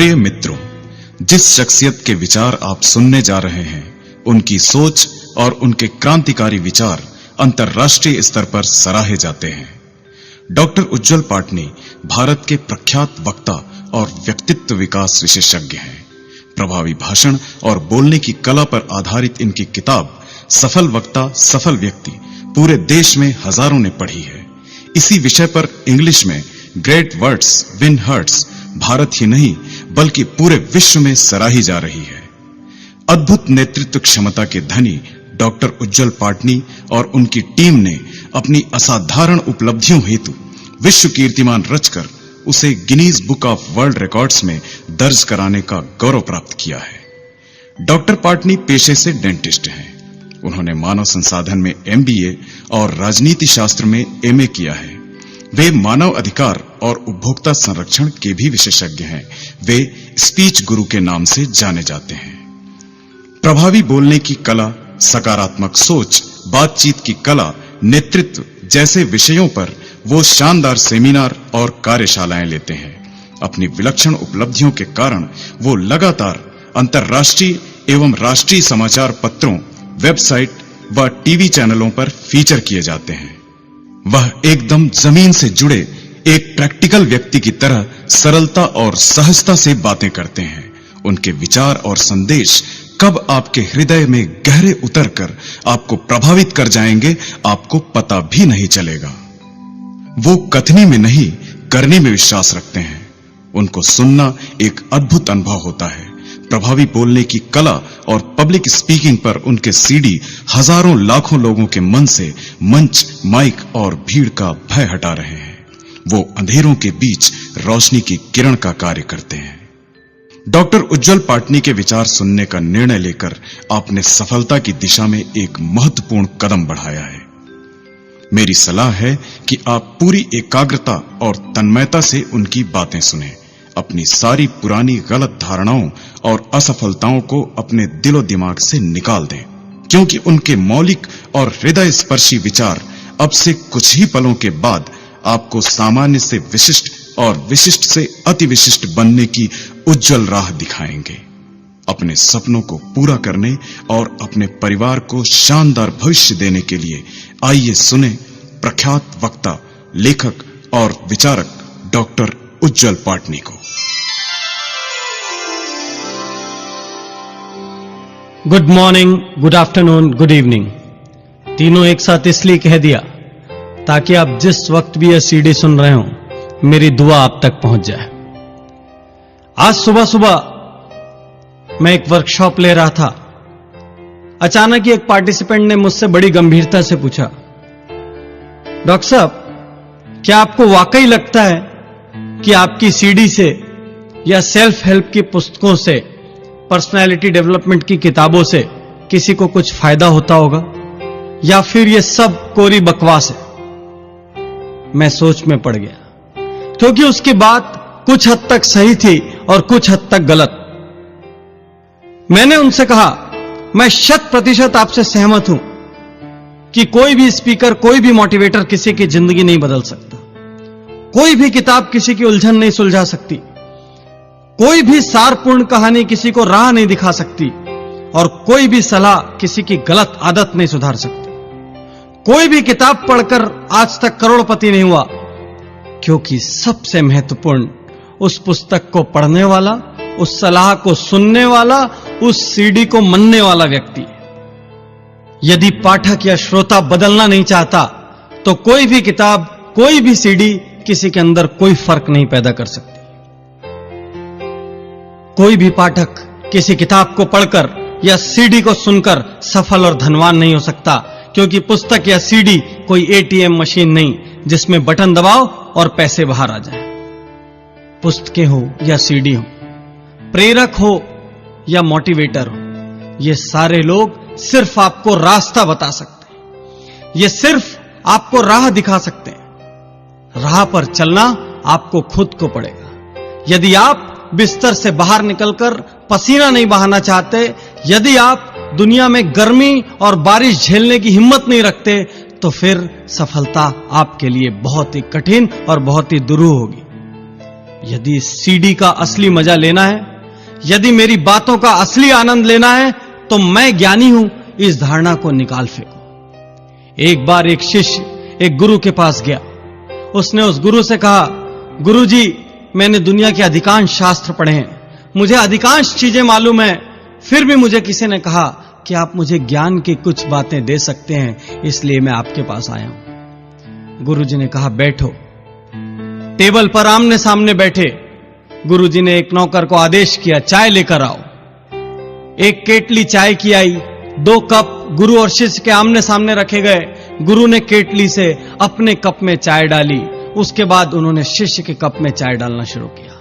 प्रिय मित्रों, जिस शख्सियत के विचार आप सुनने जा रहे हैं, उनकी सोच और उनके क्रांतिकारी विचार अंतर्राष्ट्रीय स्तर पर सराहे जाते हैं। डॉक्टर उज्ज्वल पाटनी भारत के प्रख्यात वक्ता और व्यक्तित्व विकास विशेषज्ञ हैं। प्रभावी भाषण और बोलने की कला पर आधारित इनकी किताब सफल वक्ता सफल व्यक्ति पूरे देश में हजारों ने पढ़ी है। इसी विषय पर इंग्लिश में great words win hearts Bharat ही नहीं बल्कि पूरे विश्व में सराही जा रही है। अद्भुत नेतृत्व क्षमता के धनी डॉक्टर उज्ज्वल पाटनी और उनकी टीम ने अपनी असाधारण उपलब्धियों हेतु विश्व कीर्तिमान रचकर उसे Guinness book of world records में दर्ज कराने का गौरव प्राप्त किया है। डॉक्टर पाटनी पेशे से डेंटिस्ट हैं। उन्होंने मानव संसाधन में MBA और राजनीति शास्त्र में MA किया है। वे मानव अधिकार और उपभोक्ता संरक्षण के भी विशेषज्ञ हैं। वे स्पीच गुरु के नाम से जाने जाते हैं। प्रभावी बोलने की कला, सकारात्मक सोच, बातचीत की कला, नेतृत्व जैसे विषयों पर वो शानदार सेमिनार और कार्यशालाएं लेते हैं। अपनी विलक्षण उपलब्धियों के कारण वो लगातार अंतर्राष्ट्रीय एवं राष्ट्रीय समाचार पत्रों, वेबसाइट व टीवी चैनलों पर फीचर किए जाते हैं। वह एकदम जमीन से जुड़े एक प्रैक्टिकल व्यक्ति की तरह सरलता और सहजता से बातें करते हैं। उनके विचार और संदेश कब आपके हृदय में गहरे उतरकर आपको प्रभावित कर जाएंगे, आपको पता भी नहीं चलेगा। वो कथनी में नहीं, करने में विश्वास रखते हैं। उनको सुनना एक अद्भुत अनुभव होता है। प्रभावी बोलने की कला और पब्लिक स्पीकिंग पर उनके CD हजारों लाखों लोगों के मन से मंच, माइक और भीड़ का भय हटा रहे हैं। वो अंधेरों के बीच रोशनी की किरण का कार्य करते हैं। डॉक्टर उज्ज्वल पाटनी के विचार सुनने का निर्णय लेकर आपने सफलता की दिशा में एक महत्वपूर्ण कदम बढ़ाया है। मेरी सलाह है कि आप पूरी एकाग्रता और तन्मयता से उनकी बातें सुनें। अपनी सारी पुरानी गलत धारणाओं और असफलताओं को अपने दिलो दिमाग से निकाल दें, क्योंकि उनके मौलिक और हृदय स्पर्शी विचार अब से कुछ ही पलों के बाद आपको सामान्य से विशिष्ट और विशिष्ट से अति विशिष्ट बनने की उज्जवल राह दिखाएंगे। अपने सपनों को पूरा करने और अपने परिवार को शानदार भविष्य देने के लिए आइए सुने प्रख्यात वक्ता, लेखक और विचारक डॉक्टर उज्ज्वल पाटनी को। Good morning, good afternoon, good evening, तीनों एक साथ इसलिए कह दिया ताकि आप जिस वक्त भी यह CD सुन रहे हो, मेरी दुआ आप तक पहुंच जाए। आज सुबह सुबह मैं एक वर्कशॉप ले रहा था। अचानक ही एक पार्टिसिपेंट ने मुझसे बड़ी गंभीरता से पूछा, डॉक्टर साहब, क्या आपको वाकई लगता है कि आपकी CD से या सेल्फ हेल्प की पुस्तकों से, पर्सनालिटी डेवलपमेंट की किताबों से किसी को कुछ फायदा होता होगा, या फिर यह सब कोरी बकवास है? मैं सोच में पड़ गया, क्योंकि उसकी बात कुछ हद तक सही थी और कुछ हद तक गलत। मैंने उनसे कहा, मैं 100% आपसे सहमत हूं कि कोई भी स्पीकर, कोई भी मोटिवेटर किसी की जिंदगी नहीं बदल सकता। कोई भी किताब किसी की उलझन नहीं सुलझा सकती। कोई भी सारपूर्ण कहानी किसी को राह नहीं दिखा सकती, और कोई भी सलाह किसी की गलत आदत नहीं सुधार सकती। कोई भी किताब पढ़कर आज तक करोड़पति नहीं हुआ, क्योंकि सबसे महत्वपूर्ण उस पुस्तक को पढ़ने वाला, उस सलाह को सुनने वाला, उस CD को मनने वाला व्यक्ति है। यदि पाठक या श्रोता बदलना नहीं चाहता, तो कोई भी किताब, कोई भी CD किसी के अंदर कोई फर्क नहीं पैदा कर सकती। कोई भी पाठक किसी किताब को पढ़कर या CD को सुनकर सफल और धनवान नहीं हो सकता, क्योंकि पुस्तक या CD कोई ATM मशीन नहीं जिसमें बटन दबाओ और पैसे बाहर आ जाएं। पुस्तकें हो या CD हो, प्रेरक हो या मोटिवेटर हो, ये सारे लोग सिर्फ आपको रास्ता बता सकते हैं। ये सिर्फ आपको राह दिखा सकते हैं। राह पर चलना आपको खुद को पड़ेगा। यदि आप बिस्तर से बाहर निकलकर पसीना नहीं बहाना चाहते, यदि आप दुनिया में गर्मी और बारिश झेलने की हिम्मत नहीं रखते, तो फिर सफलता आपके लिए बहुत ही कठिन और बहुत ही दुरूह होगी। यदि इस सीडी का असली मजा लेना है, यदि मेरी बातों का असली आनंद लेना है, तो मैं ज्ञानी हूं, इस धारणा को निकाल फेंको। एक बार एक शिष्य एक गुरु के पास गया। उसने उस गुरु से कहा, गुरुजी, मैंने दुनिया के अधिकांश शास्त्र पढ़े हैं, मुझे अधिकांश चीजें मालूम है, फिर भी मुझे किसी ने कहा कि आप मुझे ज्ञान की कुछ बातें दे सकते हैं, इसलिए मैं आपके पास आया हूं। गुरुजी ने कहा, बैठो। टेबल पर आमने सामने बैठे। गुरुजी ने एक नौकर को आदेश किया, चाय लेकर आओ। एक केटली चाय की आई, 2 कप गुरु और शिष्य के आमने सामने रखे गए। गुरु ने केटली से अपने कप में चाय डाली, उसके बाद उन्होंने शिष्य के कप में चाय डालना शुरू किया।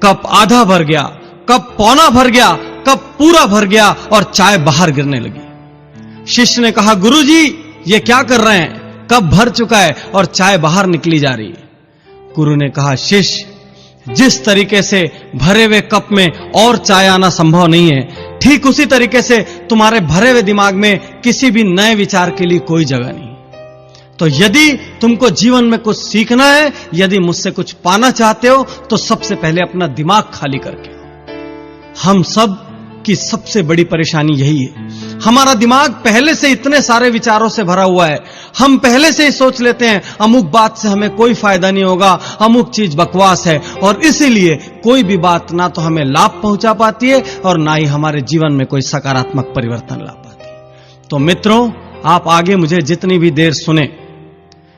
कप आधा भर गया, कप पौना भर गया, कप पूरा भर गया और चाय बाहर गिरने लगी। शिष्य ने कहा, गुरुजी, ये क्या कर रहे हैं? कप भर चुका है और चाय बाहर निकली जा रही है। गुरु ने कहा, शिष्य, जिस तरीके से भरे हुए कप में और चाय आना संभव नहीं है, ठीक उसी तरीके से तुम्हारे भरे हुए दिमाग में किसी भी नए विचार के लिए कोई जगह नहीं। तो यदि तुमको जीवन में कुछ सीखना है, यदि मुझसे कुछ पाना चाहते हो, तो सबसे पहले अपना दिमाग खाली करके आओ। हम सब की सबसे बड़ी परेशानी यही है, हमारा दिमाग पहले से इतने सारे विचारों से भरा हुआ है। हम पहले से ही सोच लेते हैं अमुक बात से हमें कोई फायदा नहीं होगा, अमुक चीज बकवास है, और इसीलिए कोई भी बात ना तो हमें लाभ पहुंचा पाती है और ना ही हमारे जीवन में कोई सकारात्मक परिवर्तन ला पाती है। तो मित्रों, आप आगे मुझे जितनी भी देर सुने,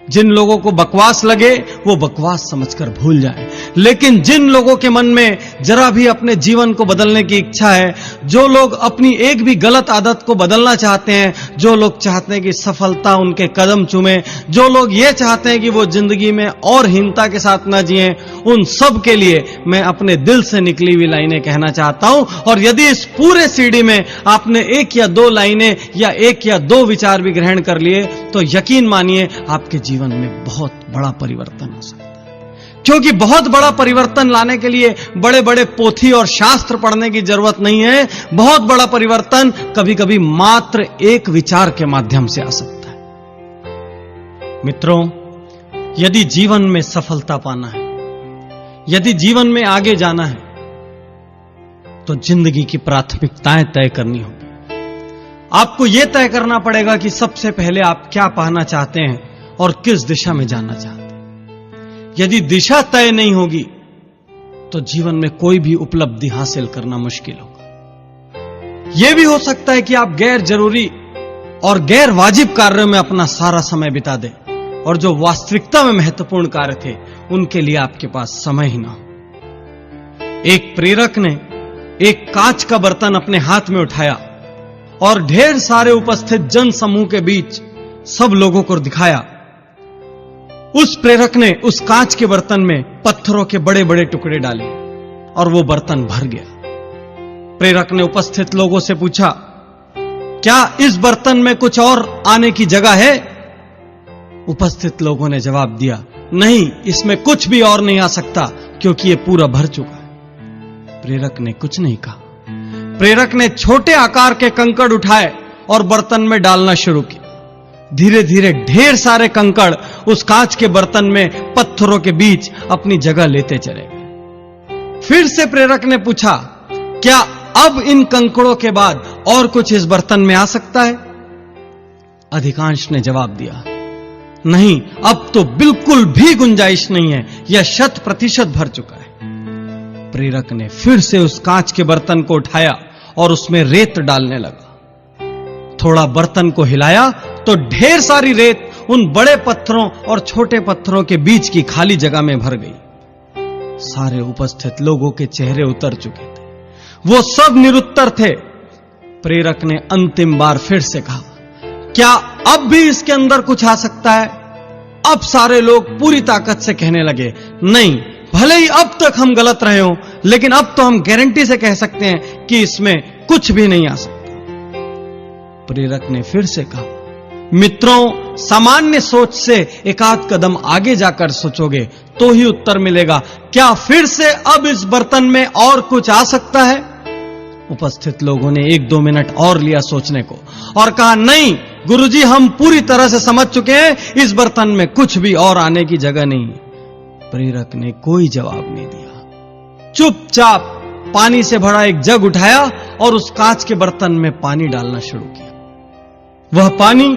जिन लोगों को बकवास लगे वो बकवास समझकर भूल जाएं, लेकिन जिन लोगों के मन में जरा भी अपने जीवन को बदलने की इच्छा है, जो लोग अपनी एक भी गलत आदत को बदलना चाहते हैं, जो लोग चाहते हैं कि सफलता उनके कदम चूमे, जो लोग ये चाहते हैं कि वो जिंदगी में और हीनता के साथ ना जिएं, उन सब के लिए मैं अपने दिल से निकली हुई लाइनें कहना चाहता हूं। और यदि इस पूरे सीडी में आपने 1 या 2 लाइनें या 1 या 2 विचार भी ग्रहण कर लिए, तो यकीन मानिए आपके जीवन में बहुत बड़ा परिवर्तन हो सकता है। क्योंकि बहुत बड़ा परिवर्तन लाने के लिए बड़े बड़े पोथी और शास्त्र पढ़ने की जरूरत नहीं है। बहुत बड़ा परिवर्तन कभी कभी मात्र एक विचार के माध्यम से आ सकता है। मित्रों, यदि जीवन में सफलता पाना है, यदि जीवन में आगे जाना है, तो जिंदगी की प्राथमिकताएं तय करनी होगी। आपको यह तय करना पड़ेगा कि सबसे पहले आप क्या पाना चाहते हैं और किस दिशा में जाना चाहते हैं। यदि दिशा तय नहीं होगी, तो जीवन में कोई भी उपलब्धि हासिल करना मुश्किल होगा। यह भी हो सकता है कि आप गैर जरूरी और गैर वाजिब कार्यों में अपना सारा समय बिता दें, और जो वास्तविकता में महत्वपूर्ण कार्य थे, उनके लिए आपके पास समय ही ना हो। एक प्रेरक ने एक कांच का बर्तन अपने हाथ में उठाया और ढेर सारे उपस्थित जन समूह के बीच सब लोगों को दिखाया। उस प्रेरक ने उस कांच के बर्तन में पत्थरों के बड़े बड़े टुकड़े डाले और वो बर्तन भर गया। प्रेरक ने उपस्थित लोगों से पूछा, क्या इस बर्तन में कुछ और आने की जगह है? उपस्थित लोगों ने जवाब दिया, नहीं, इसमें कुछ भी और नहीं आ सकता, क्योंकि ये पूरा भर चुका है। प्रेरक ने कुछ नहीं कहा। प्रेरक ने छोटे आकार के कंकड़ उठाए और बर्तन में डालना शुरू किया। धीरे धीरे ढेर सारे कंकड़ उस कांच के बर्तन में पत्थरों के बीच अपनी जगह लेते चले गए। फिर से प्रेरक ने पूछा, क्या अब इन कंकड़ों के बाद और कुछ इस बर्तन में आ सकता है? अधिकांश ने जवाब दिया, नहीं, अब तो बिल्कुल भी गुंजाइश नहीं है, यह 100% भर चुका है। प्रेरक ने फिर से उस कांच के बर्तन को उठाया और उसमें रेत डालने लगा। थोड़ा बर्तन को हिलाया तो ढेर सारी रेत उन बड़े पत्थरों और छोटे पत्थरों के बीच की खाली जगह में भर गई। सारे उपस्थित लोगों के चेहरे उतर चुके थे, वो सब निरुत्तर थे। प्रेरक ने अंतिम बार फिर से कहा, क्या अब भी इसके अंदर कुछ आ सकता है? अब सारे लोग पूरी ताकत से कहने लगे, नहीं, भले ही अब तक हम गलत रहे हो, लेकिन अब तो हम गारंटी से कह सकते हैं कि इसमें कुछ भी नहीं आ सकता। प्रेरक ने फिर से कहा, मित्रों, सामान्य सोच से एक आध कदम आगे जाकर सोचोगे तो ही उत्तर मिलेगा। क्या फिर से अब इस बर्तन में और कुछ आ सकता है? उपस्थित लोगों ने 1-2 मिनट और लिया सोचने को और कहा, नहीं गुरुजी, हम पूरी तरह से समझ चुके हैं, इस बर्तन में कुछ भी और आने की जगह नहीं है। प्रेरक ने कोई जवाब नहीं दिया। चुपचाप पानी से भरा एक जग उठाया और उस कांच के बर्तन में पानी डालना शुरू किया। वह पानी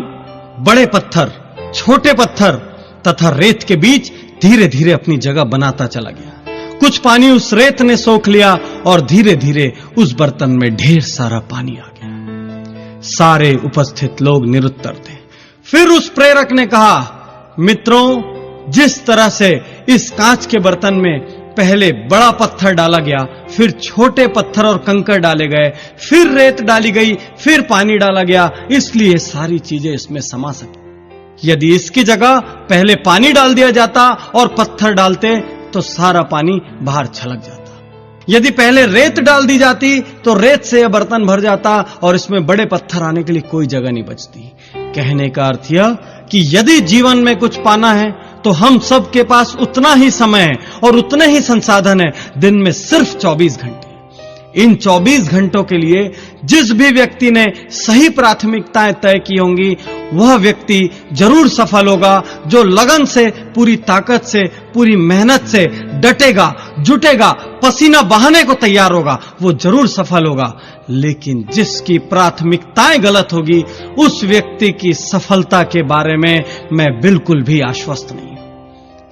बड़े पत्थर, छोटे पत्थर तथा रेत के बीच धीरे धीरे अपनी जगह बनाता चला गया। कुछ पानी उस रेत ने सोख लिया और धीरे धीरे उस बर्तन में ढेर सारा पानी आ गया। सारे उपस्थित लोग निरुत्तर थे। फिर उस प्रेरक ने कहा, मित्रों, जिस तरह से इस कांच के बर्तन में पहले बड़ा पत्थर डाला गया, फिर छोटे पत्थर और कंकड़ डाले गए, फिर रेत डाली गई, फिर पानी डाला गया, इसलिए सारी चीजें इसमें समा सकी। यदि इसकी जगह पहले पानी डाल दिया जाता और पत्थर डालते तो सारा पानी बाहर छलक जाता। यदि पहले रेत डाल दी जाती तो रेत से यह बर्तन भर जाता और इसमें बड़े पत्थर आने के लिए कोई जगह नहीं बचती। कहने का अर्थ यह कि यदि जीवन में कुछ पाना है तो हम सब के पास उतना ही समय है और उतने ही संसाधन है, दिन में सिर्फ 24 घंटे। इन 24 घंटों के लिए जिस भी व्यक्ति ने सही प्राथमिकताएं तय की होंगी, वह व्यक्ति जरूर सफल होगा। जो लगन से, पूरी ताकत से, पूरी मेहनत से डटेगा, जुटेगा, पसीना बहाने को तैयार होगा, वो जरूर सफल होगा। लेकिन जिसकी प्राथमिकताएं गलत होगी, उस व्यक्ति की सफलता के बारे में मैं बिल्कुल भी आश्वस्त नहीं हूं।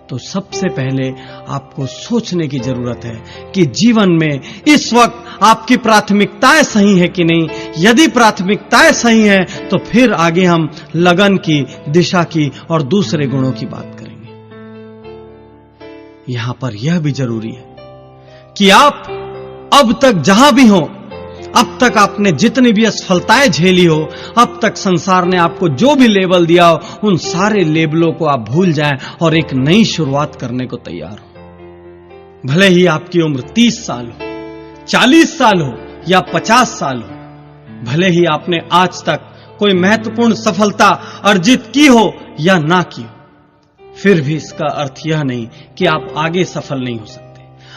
तो सबसे पहले आपको सोचने की जरूरत है कि जीवन में इस वक्त आपकी प्राथमिकताएं सही है कि नहीं। यदि प्राथमिकताएं सही हैं तो फिर आगे हम लगन की, दिशा की और दूसरे गुणों की बात करेंगे। यहां पर यह भी जरूरी है कि आप अब तक जहां भी हो, अब तक आपने जितनी भी असफलताएं झेली हो, अब तक संसार ने आपको जो भी लेबल दिया हो, उन सारे लेबलों को आप भूल जाएं और एक नई शुरुआत करने को तैयार हो। भले ही आपकी उम्र 30 साल हो, 40 साल हो या 50 साल हो, भले ही आपने आज तक कोई महत्वपूर्ण सफलता अर्जित की हो या ना की हो, फिर भी इसका अर्थ यह नहीं कि आप आगे सफल नहीं हो सकते।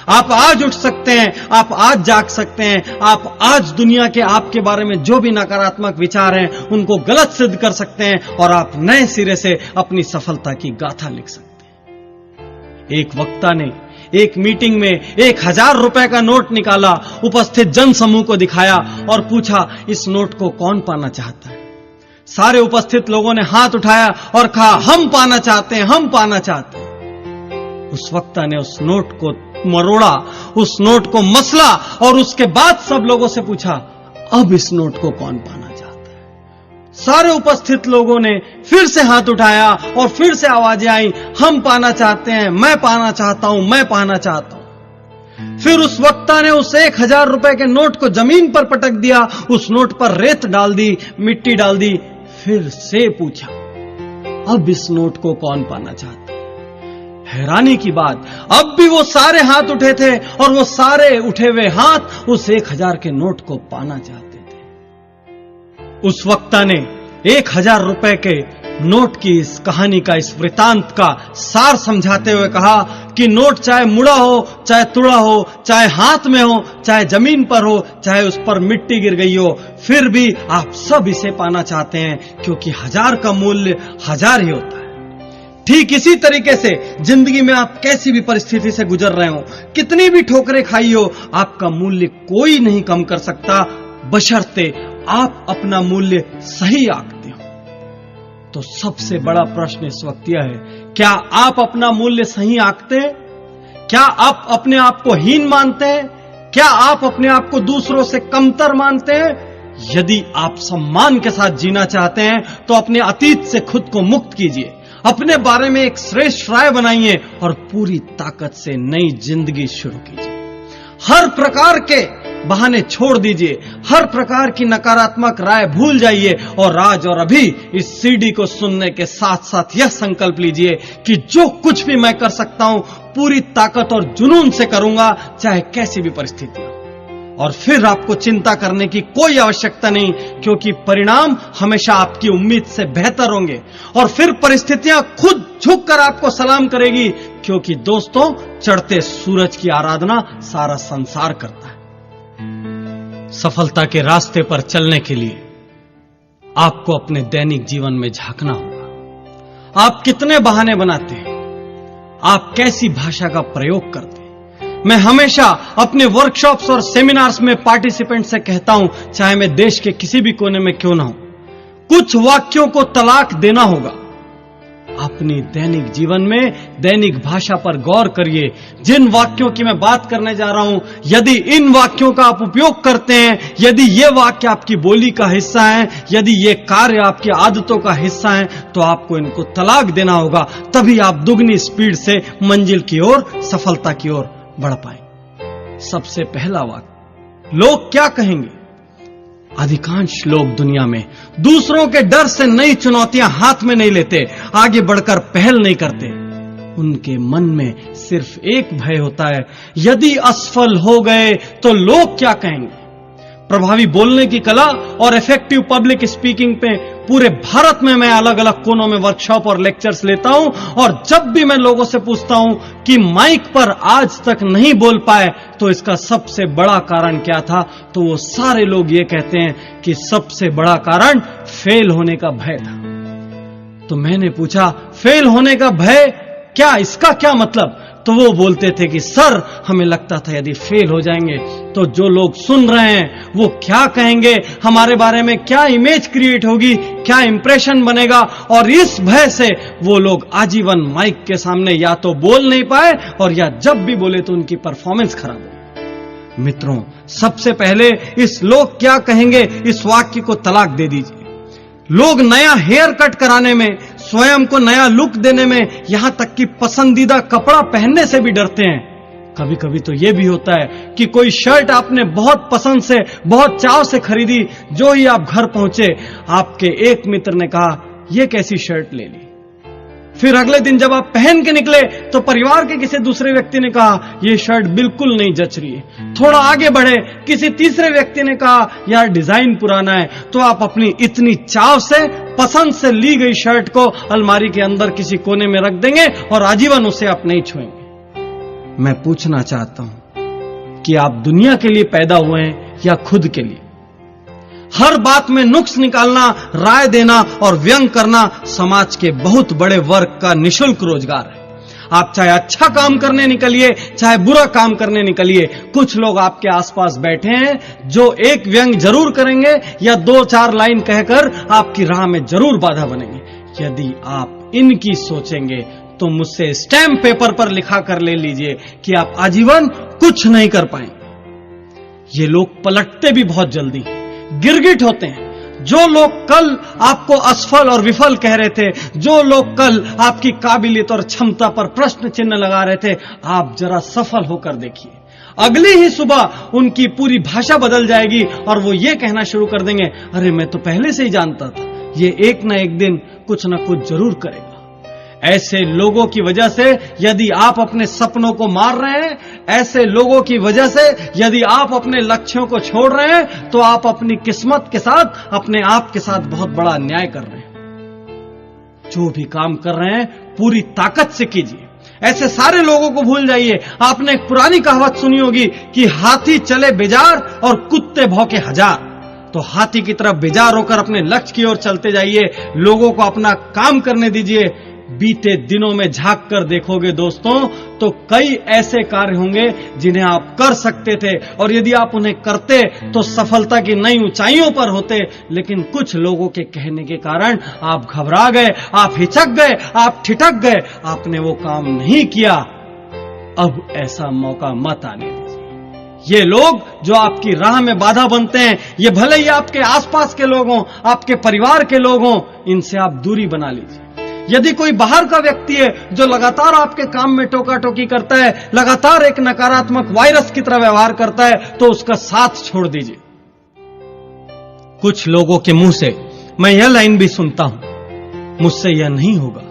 आप आज उठ सकते हैं, आप आज जाग सकते हैं, आप आज दुनिया के आपके बारे में जो भी नकारात्मक विचार हैं उनको गलत सिद्ध कर सकते हैं और आप नए सिरे से अपनी सफलता की गाथा लिख सकते हैं। एक वक्ता ने एक मीटिंग में 1000 रुपए का नोट निकाला, उपस्थित जन समूह को दिखाया और पूछा, इस नोट को कौन पाना चाहता है? सारे उपस्थित लोगों ने हाथ उठाया और कहा, हम पाना चाहते हैं, हम पाना चाहते हैं। उस वक्ता ने उस नोट को मरोड़ा, उस नोट को मसला और उसके बाद सब लोगों से पूछा, अब इस नोट को कौन पाना चाहता है? सारे उपस्थित लोगों ने फिर से हाथ उठाया और फिर से आवाजें आई, हम पाना चाहते हैं, मैं पाना चाहता हूं, मैं पाना चाहता हूं। फिर उस वक्ता ने उस 1000 रुपए के नोट को जमीन पर पटक दिया, उस नोट पर रेत डाल दी, मिट्टी डाल दी, फिर से पूछा, अब इस नोट को कौन पाना चाहता है? हैरानी की बात, अब भी वो सारे हाथ उठे थे और वो सारे उठे हुए हाथ उस 1000 के नोट को पाना चाहते थे। उस वक्ता ने 1000 रुपए के नोट की इस कहानी का, इस वृतांत का सार समझाते हुए कहा कि नोट चाहे मुड़ा हो, चाहे तुड़ा हो, चाहे हाथ में हो, चाहे जमीन पर हो, चाहे उस पर मिट्टी गिर गई हो, फिर भी आप सब इसे पाना चाहते हैं, क्योंकि 1000 का मूल्य 1000 ही होता है। ठीक इसी तरीके से जिंदगी में आप कैसी भी परिस्थिति से गुजर रहे हो, कितनी भी ठोकरें खाई हो, आपका मूल्य कोई नहीं कम कर सकता, बशर्ते आप अपना मूल्य सही आंकते हो। तो सबसे बड़ा प्रश्न इस वक्त यह है, क्या आप अपना मूल्य सही आंकते हैं? क्या आप अपने आप को हीन मानते हैं? क्या आप अपने आप को दूसरों से कमतर मानते हैं? यदि आप सम्मान के साथ जीना चाहते हैं तो अपने अतीत से खुद को मुक्त कीजिए, अपने बारे में एक श्रेष्ठ राय बनाइए और पूरी ताकत से नई जिंदगी शुरू कीजिए। हर प्रकार के बहाने छोड़ दीजिए, हर प्रकार की नकारात्मक राय भूल जाइए और आज और अभी इस सीडी को सुनने के साथ साथ यह संकल्प लीजिए कि जो कुछ भी मैं कर सकता हूं पूरी ताकत और जुनून से करूंगा, चाहे कैसी भी परिस्थिति हो। और फिर आपको चिंता करने की कोई आवश्यकता नहीं, क्योंकि परिणाम हमेशा आपकी उम्मीद से बेहतर होंगे और फिर परिस्थितियां खुद झुककर आपको सलाम करेगी, क्योंकि दोस्तों, चढ़ते सूरज की आराधना सारा संसार करता है। सफलता के रास्ते पर चलने के लिए आपको अपने दैनिक जीवन में झांकना होगा। आप कितने बहाने बनाते हैं? आप कैसी भाषा का प्रयोग करते हैं। मैं हमेशा अपने वर्कशॉप्स और सेमिनार्स में पार्टिसिपेंट से कहता हूं, चाहे मैं देश के किसी भी कोने में क्यों ना हूं, कुछ वाक्यों को तलाक देना होगा। अपनी दैनिक जीवन में दैनिक भाषा पर गौर करिए। जिन वाक्यों की मैं बात करने जा रहा हूं, यदि इन वाक्यों का आप उपयोग करते हैं, यदि ये वाक्य आपकी बोली का हिस्सा है, यदि ये कार्य आपकी आदतों का हिस्सा है, तो आपको इनको तलाक देना होगा। तभी आप दुगनी स्पीड से मंजिल की ओर, सफलता की ओर बढ़ पाए। सबसे पहला वाक्य, लोग क्या कहेंगे। अधिकांश लोग दुनिया में दूसरों के डर से नई चुनौतियां हाथ में नहीं लेते, आगे बढ़कर पहल नहीं करते। उनके मन में सिर्फ एक भय होता है, यदि असफल हो गए तो लोग क्या कहेंगे। प्रभावी बोलने की कला और इफेक्टिव पब्लिक स्पीकिंग पे पूरे भारत में मैं अलग अलग कोनों में वर्कशॉप और लेक्चर्स लेता हूं, और जब भी मैं लोगों से पूछता हूं कि माइक पर आज तक नहीं बोल पाए तो इसका सबसे बड़ा कारण क्या था, तो वो सारे लोग ये कहते हैं कि सबसे बड़ा कारण फेल होने का भय था। तो मैंने पूछा, फेल होने का भय क्या, इसका क्या मतलब। तो वो बोलते थे कि सर, हमें लगता था यदि फेल हो जाएंगे तो जो लोग सुन रहे हैं वो क्या कहेंगे, हमारे बारे में क्या इमेज क्रिएट होगी, क्या इंप्रेशन बनेगा, और इस भय से वो लोग आजीवन माइक के सामने या तो बोल नहीं पाए, और या जब भी बोले तो उनकी परफॉर्मेंस खराब हो। मित्रों, सबसे पहले इस लोग क्या कहेंगे इस वाक्य को तलाक दे दीजिए। लोग नया हेयर कट कराने में, स्वयं को नया लुक देने में, यहां तक कि पसंदीदा कपड़ा पहनने से भी डरते हैं। कभी कभी तो यह भी होता है कि कोई शर्ट आपने बहुत पसंद से, बहुत चाव से खरीदी, जो ही आप घर पहुंचे आपके एक मित्र ने कहा, यह कैसी शर्ट ले ली। फिर अगले दिन जब आप पहन के निकले तो परिवार के किसी दूसरे व्यक्ति ने कहा, यह शर्ट बिल्कुल नहीं जच रही है। थोड़ा आगे बढ़े, किसी तीसरे व्यक्ति ने कहा, यार डिजाइन पुराना है। तो आप अपनी इतनी चाव से, पसंद से ली गई शर्ट को अलमारी के अंदर किसी कोने में रख देंगे और आजीवन उसे आप नहीं छुएंगे। मैं पूछना चाहता हूं कि आप दुनिया के लिए पैदा हुए हैं या खुद के लिए। हर बात में नुक्स निकालना, राय देना और व्यंग करना समाज के बहुत बड़े वर्ग का निशुल्क रोजगार है। आप चाहे अच्छा काम करने निकलिए, चाहे बुरा काम करने निकलिए, कुछ लोग आपके आसपास बैठे हैं जो एक व्यंग जरूर करेंगे या 2-4 लाइन कहकर आपकी राह में जरूर बाधा बनेंगे। यदि आप इनकी सोचेंगे तो मुझसे स्टैम्प पेपर पर लिखा कर ले लीजिए कि आप आजीवन कुछ नहीं कर पाएंगे। ये लोग पलटते भी बहुत जल्दी हैं, गिरगिट होते हैं। जो लोग कल आपको असफल और विफल कह रहे थे, जो लोग कल आपकी काबिलियत और क्षमता पर प्रश्न चिन्ह लगा रहे थे, आप जरा सफल होकर देखिए, अगली ही सुबह उनकी पूरी भाषा बदल जाएगी और वो ये कहना शुरू कर देंगे, अरे मैं तो पहले से ही जानता था, ये एक ना एक दिन कुछ ना कुछ जरूर करेगा। ऐसे लोगों की वजह से यदि आप अपने सपनों को मार रहे हैं, ऐसे लोगों की वजह से यदि आप अपने लक्ष्यों को छोड़ रहे हैं, तो आप अपनी किस्मत के साथ, अपने आप के साथ बहुत बड़ा अन्याय कर रहे हैं। जो भी काम कर रहे हैं पूरी ताकत से कीजिए। ऐसे सारे लोगों को भूल जाइए। आपने एक पुरानी कहावत सुनी होगी कि हाथी चले बेजार और कुत्ते भौंके हजार। तो हाथी की तरफ बेजार होकर अपने लक्ष्य की ओर चलते जाइए, लोगों को अपना काम करने दीजिए। बीते दिनों में झांक कर देखोगे दोस्तों, तो कई ऐसे कार्य होंगे जिन्हें आप कर सकते थे, और यदि आप उन्हें करते तो सफलता की नई ऊंचाइयों पर होते। लेकिन कुछ लोगों के कहने के कारण आप घबरा गए, आप हिचक गए, आप ठिठक गए, आपने वो काम नहीं किया। अब ऐसा मौका मत आने दीजिए। ये लोग जो आपकी राह में बाधा बनते हैं, ये भले ही आपके आसपास के लोग हों, आपके परिवार के लोग हों, इनसे आप दूरी बना लीजिए। यदि कोई बाहर का व्यक्ति है जो लगातार आपके काम में टोका टोकी करता है, लगातार एक नकारात्मक वायरस की तरह व्यवहार करता है, तो उसका साथ छोड़ दीजिए। कुछ लोगों के मुंह से मैं यह लाइन भी सुनता हूं, मुझसे यह नहीं होगा,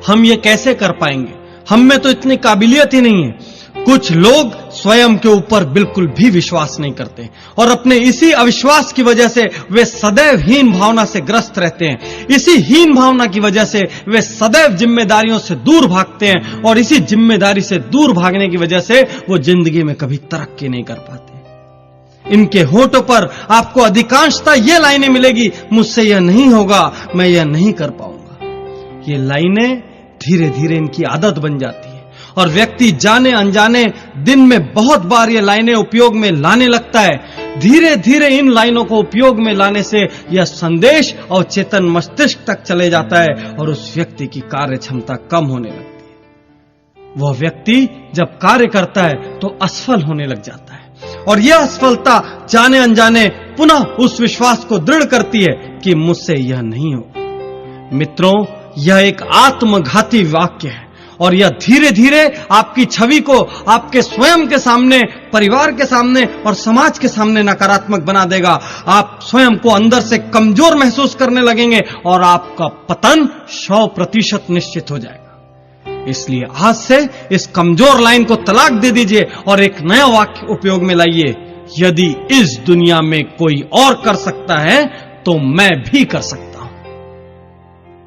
हम ये कैसे कर पाएंगे, हम में तो इतनी काबिलियत ही नहीं है। कुछ लोग स्वयं के ऊपर बिल्कुल भी विश्वास नहीं करते और अपने इसी अविश्वास की वजह से वे सदैव हीन भावना से ग्रस्त रहते हैं। इसी हीन भावना की वजह से वे सदैव जिम्मेदारियों से दूर भागते हैं और इसी जिम्मेदारी से दूर भागने की वजह से वो जिंदगी में कभी तरक्की नहीं कर पाते। इनके होठों पर आपको अधिकांशतः ये लाइनें मिलेगी, मुझसे यह नहीं होगा, मैं यह नहीं कर पाऊंगा। ये लाइनें धीरे धीरे इनकी आदत बन जाती है और व्यक्ति जाने अनजाने दिन में बहुत बार ये लाइनें उपयोग में लाने लगता है। धीरे धीरे इन लाइनों को उपयोग में लाने से यह संदेश अवचेतन मस्तिष्क तक चले जाता है और उस व्यक्ति की कार्य क्षमता कम होने लगती है। वह व्यक्ति जब कार्य करता है तो असफल होने लग जाता है और यह असफलता जाने अनजाने पुनः उस विश्वास को दृढ़ करती है कि मुझसे यह नहीं होगा। मित्रों, यह एक आत्मघाती वाक्य है और यह धीरे धीरे आपकी छवि को आपके स्वयं के सामने, परिवार के सामने और समाज के सामने नकारात्मक बना देगा। आप स्वयं को अंदर से कमजोर महसूस करने लगेंगे और आपका पतन 100% निश्चित हो जाएगा। इसलिए आज से इस कमजोर लाइन को तलाक दे दीजिए और एक नया वाक्य उपयोग में लाइए, यदि इस दुनिया में कोई और कर सकता है तो मैं भी कर सकता हूं।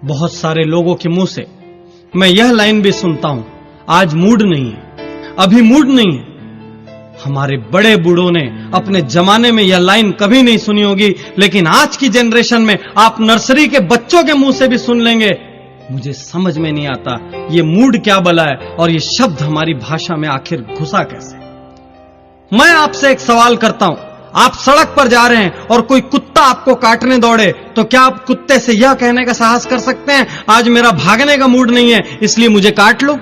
बहुत सारे लोगों के मुंह से मैं यह लाइन भी सुनता हूं, आज मूड नहीं है, अभी मूड नहीं है। हमारे बड़े बूढ़ों ने अपने जमाने में यह लाइन कभी नहीं सुनी होगी, लेकिन आज की जनरेशन में आप नर्सरी के बच्चों के मुंह से भी सुन लेंगे। मुझे समझ में नहीं आता ये मूड क्या बला है और ये शब्द हमारी भाषा में आखिर घुसा कैसे। मैं आपसे एक सवाल करता हूं, आप सड़क पर जा रहे हैं और कोई कुत्ता आपको काटने दौड़े तो क्या आप कुत्ते से यह कहने का साहस कर सकते हैं, आज मेरा भागने का मूड नहीं है इसलिए मुझे काट लो?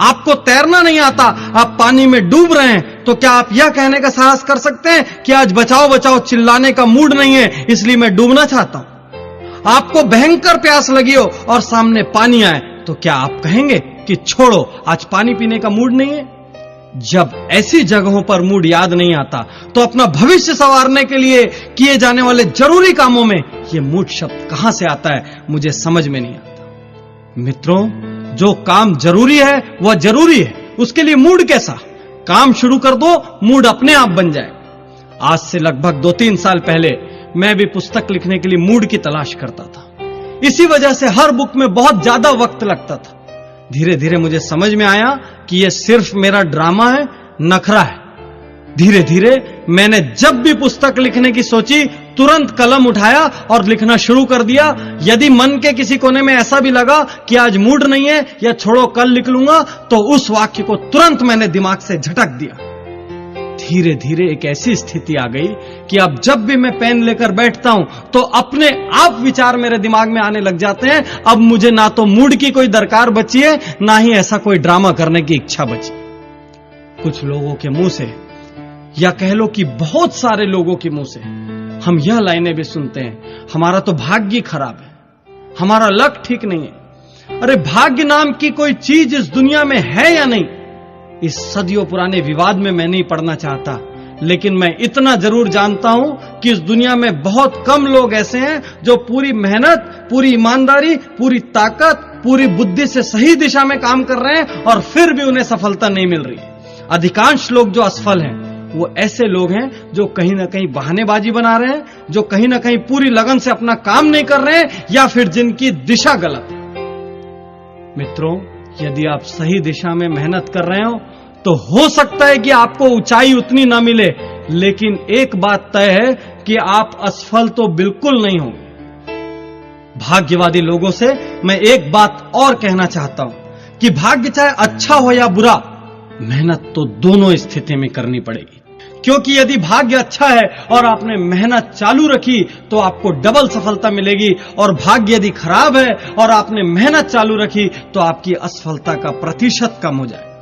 आपको तैरना नहीं आता, आप पानी में डूब रहे हैं तो क्या आप यह कहने का साहस कर सकते हैं कि आज बचाओ बचाओ चिल्लाने का मूड नहीं है इसलिए मैं डूबना चाहता हूं? आपको भयंकर प्यास लगी हो और सामने पानी आए तो क्या आप कहेंगे कि छोड़ो आज पानी पीने का मूड नहीं है? जब ऐसी जगहों पर मूड याद नहीं आता तो अपना भविष्य संवारने के लिए किए जाने वाले जरूरी कामों में यह मूड शब्द कहां से आता है, मुझे समझ में नहीं आता। मित्रों, जो काम जरूरी है वह जरूरी है, उसके लिए मूड कैसा? काम शुरू कर दो, मूड अपने आप बन जाए। आज से लगभग 2-3 साल पहले मैं भी पुस्तक लिखने के लिए मूड की तलाश करता था। इसी वजह से हर बुक में बहुत ज्यादा वक्त लगता था। धीरे धीरे मुझे समझ में आया कि यह सिर्फ मेरा ड्रामा है, नखरा है। धीरे धीरे मैंने जब भी पुस्तक लिखने की सोची तुरंत कलम उठाया और लिखना शुरू कर दिया। यदि मन के किसी कोने में ऐसा भी लगा कि आज मूड नहीं है या छोड़ो कल लिख लूंगा, तो उस वाक्य को तुरंत मैंने दिमाग से झटक दिया। धीरे धीरे एक ऐसी स्थिति आ गई कि अब जब भी मैं पेन लेकर बैठता हूं तो अपने आप विचार मेरे दिमाग में आने लग जाते हैं। अब मुझे ना तो मूड की कोई दरकार बची है, ना ही ऐसा कोई ड्रामा करने की इच्छा बची। कुछ लोगों के मुंह से, या कह लो कि बहुत सारे लोगों के मुंह से हम यह लाइनें भी सुनते हैं, हमारा तो भाग्य खराब है, हमारा लक ठीक नहीं है। अरे भाग्य नाम की कोई चीज इस दुनिया में है या नहीं, इस सदियों पुराने विवाद में मैं नहीं पड़ना चाहता, लेकिन मैं इतना जरूर जानता हूं कि इस दुनिया में बहुत कम लोग ऐसे हैं जो पूरी मेहनत, पूरी ईमानदारी, पूरी ताकत, पूरी बुद्धि से सही दिशा में काम कर रहे हैं और फिर भी उन्हें सफलता नहीं मिल रही। अधिकांश लोग जो असफल हैं वो ऐसे लोग हैं जो कहीं ना कहीं बहानेबाजी बना रहे हैं, जो कहीं ना कहीं पूरी लगन से अपना काम नहीं कर रहे हैं, या फिर जिनकी दिशा गलत है। मित्रों, यदि आप सही दिशा में मेहनत कर रहे हो तो हो सकता है कि आपको ऊंचाई उतनी ना मिले, लेकिन एक बात तय है कि आप असफल तो बिल्कुल नहीं होंगे। भाग्यवादी लोगों से मैं एक बात और कहना चाहता हूं कि भाग्य चाहे अच्छा हो या बुरा, मेहनत तो दोनों स्थिति में करनी पड़ेगी। क्योंकि यदि भाग्य अच्छा है और आपने मेहनत चालू रखी तो आपको डबल सफलता मिलेगी, और भाग्य यदि खराब है और आपने मेहनत चालू रखी तो आपकी असफलता का प्रतिशत कम हो जाए।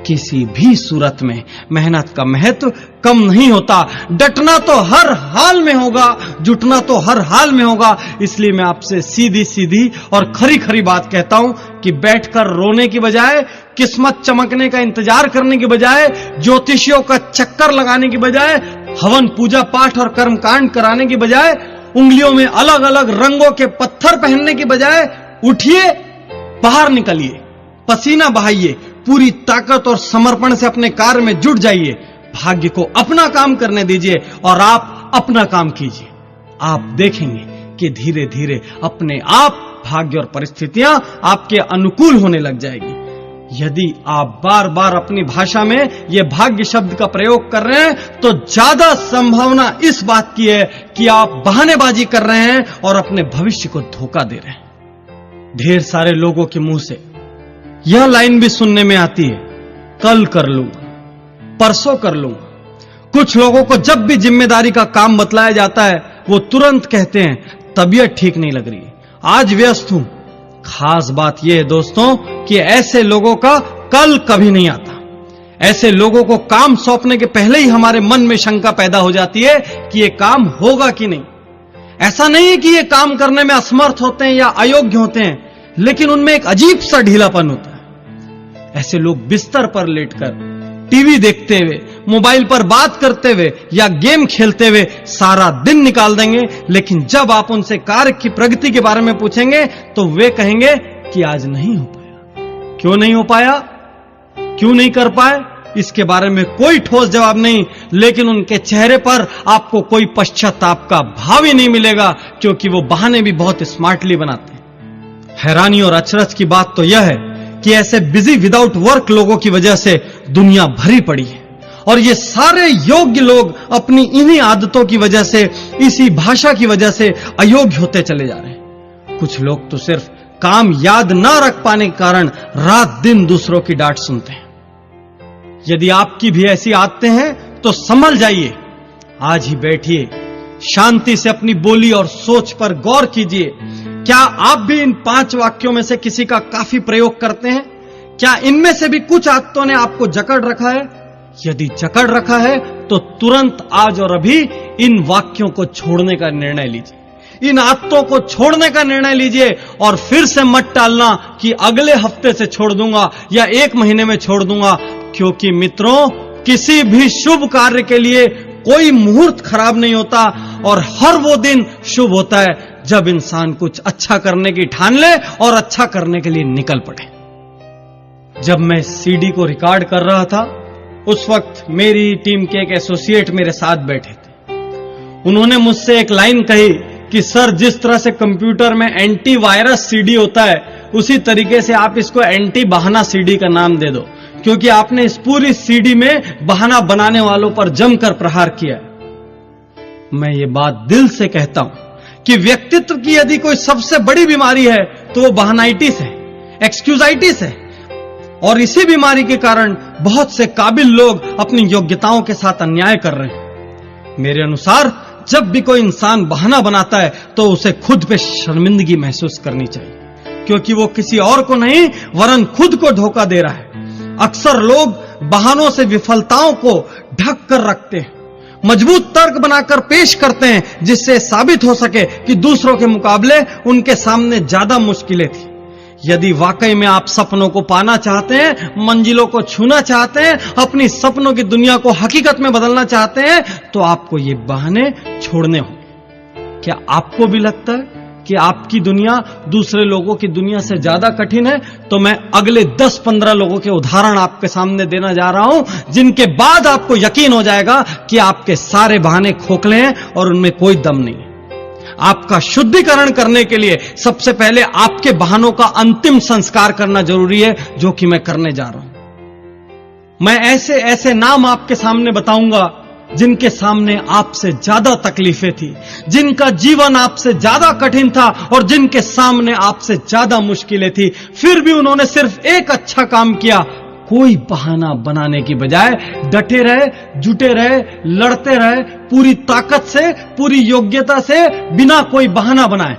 किसी भी सूरत में मेहनत का महत्व कम नहीं होता। डटना तो हर हाल में होगा, जुटना तो हर हाल में होगा। इसलिए मैं आपसे सीधी सीधी और खरी खरी बात कहता हूं कि बैठकर रोने की बजाय, किस्मत चमकने का इंतजार करने की बजाय, ज्योतिषियों का चक्कर लगाने की बजाय, हवन पूजा पाठ और कर्मकांड कराने की बजाय, उंगलियों में अलग अलग रंगों के पत्थर पहनने की बजाय उठिए, बाहर निकलिए, पसीना बहाइए, पूरी ताकत और समर्पण से अपने कार्य में जुट जाइए। भाग्य को अपना काम करने दीजिए और आप अपना काम कीजिए। आप देखेंगे कि धीरे धीरे अपने आप भाग्य और परिस्थितियां आपके अनुकूल होने लग जाएगी। यदि आप बार बार अपनी भाषा में यह भाग्य शब्द का प्रयोग कर रहे हैं तो ज्यादा संभावना इस बात की है कि आप बहानेबाजी कर रहे हैं और अपने भविष्य को धोखा दे रहे हैं। ढेर सारे लोगों के मुंह से यह लाइन भी सुनने में आती है, कल कर लूंगा, परसों कर लूंगा। कुछ लोगों को जब भी जिम्मेदारी का काम बतलाया जाता है वो तुरंत कहते हैं तबीयत ठीक नहीं लग रही है, आज व्यस्त हूं। खास बात यह है दोस्तों कि ऐसे लोगों का कल कभी नहीं आता। ऐसे लोगों को काम सौंपने के पहले ही हमारे मन में शंका पैदा हो जाती है कि यह काम होगा कि नहीं। ऐसा नहीं है कि ये काम करने में असमर्थ होते हैं या अयोग्य होते हैं, लेकिन उनमें एक अजीब सा ढीलापन होता है। ऐसे लोग बिस्तर पर लेटकर टीवी देखते हुए, मोबाइल पर बात करते हुए या गेम खेलते हुए सारा दिन निकाल देंगे, लेकिन जब आप उनसे कार्य की प्रगति के बारे में पूछेंगे तो वे कहेंगे कि आज नहीं हो पाया। क्यों नहीं हो पाया, क्यों नहीं कर पाए, इसके बारे में कोई ठोस जवाब नहीं, लेकिन उनके चेहरे पर आपको कोई पश्चाताप का भाव ही नहीं मिलेगा, क्योंकि वो बहाने भी बहुत स्मार्टली बनाते हैं। हैरानी और अचरज की बात तो यह है कि ऐसे बिजी विदाउट वर्क लोगों की वजह से दुनिया भरी पड़ी है, और ये सारे योग्य लोग अपनी इन्हीं आदतों की वजह से, इसी भाषा की वजह से अयोग्य होते चले जा रहे हैं। कुछ लोग तो सिर्फ काम याद ना रख पाने के कारण रात दिन दूसरों की डांट सुनते हैं। यदि आपकी भी ऐसी आदतें हैं तो संभल जाइए, आज ही बैठिए, शांति से अपनी बोली और सोच पर गौर कीजिए। क्या आप भी इन 5 वाक्यों में से किसी का काफी प्रयोग करते हैं? क्या इनमें से भी कुछ आदतों ने आपको जकड़ रखा है? यदि जकड़ रखा है तो तुरंत आज और अभी इन वाक्यों को छोड़ने का निर्णय लीजिए, इन आदतों को छोड़ने का निर्णय लीजिए, और फिर से मत टालना कि अगले हफ्ते से छोड़ दूंगा या 1 महीने में छोड़ दूंगा, क्योंकि मित्रों किसी भी शुभ कार्य के लिए कोई मुहूर्त खराब नहीं होता, और हर वो दिन शुभ होता है जब इंसान कुछ अच्छा करने की ठान ले और अच्छा करने के लिए निकल पड़े। जब मैं सीडी को रिकॉर्ड कर रहा था उस वक्त मेरी टीम के एक एसोसिएट मेरे साथ बैठे थे। उन्होंने मुझसे एक लाइन कही कि सर, जिस तरह से कंप्यूटर में एंटी वायरस सीडी होता है उसी तरीके से आप इसको एंटी बहाना सीडी का नाम दे दो, क्योंकि आपने इस पूरी सीडी में बहाना बनाने वालों पर जमकर प्रहार किया है। मैं ये बात दिल से कहता हूं कि व्यक्तित्व की यदि कोई सबसे बड़ी बीमारी है तो वो बहानाइटिस है, एक्सक्यूजाइटिस है, और इसी बीमारी के कारण बहुत से काबिल लोग अपनी योग्यताओं के साथ अन्याय कर रहे हैं। मेरे अनुसार जब भी कोई इंसान बहाना बनाता है तो उसे खुद पे शर्मिंदगी महसूस करनी चाहिए, क्योंकि वो किसी और को नहीं वरन खुद को धोखा दे रहा है। अक्सर लोग बहानों से विफलताओं को ढक कर रखते हैं, मजबूत तर्क बनाकर पेश करते हैं, जिससे साबित हो सके कि दूसरों के मुकाबले उनके सामने ज्यादा मुश्किलें थी। यदि वाकई में आप सपनों को पाना चाहते हैं, मंजिलों को छूना चाहते हैं, अपनी सपनों की दुनिया को हकीकत में बदलना चाहते हैं, तो आपको ये बहाने छोड़ने होंगे। क्या आपको भी लगता है कि आपकी दुनिया दूसरे लोगों की दुनिया से ज्यादा कठिन है? तो मैं अगले 10-15 लोगों के उदाहरण आपके सामने देना जा रहा हूं, जिनके बाद आपको यकीन हो जाएगा कि आपके सारे बहाने खोखले हैं और उनमें कोई दम नहीं है। आपका शुद्धिकरण करने के लिए सबसे पहले आपके बहानों का अंतिम संस्कार करना जरूरी है, जो कि मैं करने जा रहा हूं। मैं ऐसे ऐसे नाम आपके सामने बताऊंगा जिनके सामने आपसे ज्यादा तकलीफें थी, जिनका जीवन आपसे ज्यादा कठिन था और जिनके सामने आपसे ज्यादा मुश्किलें थी, फिर भी उन्होंने सिर्फ एक अच्छा काम किया। कोई बहाना बनाने की बजाय डटे रहे, जुटे रहे, लड़ते रहे, पूरी ताकत से, पूरी योग्यता से, बिना कोई बहाना बनाए,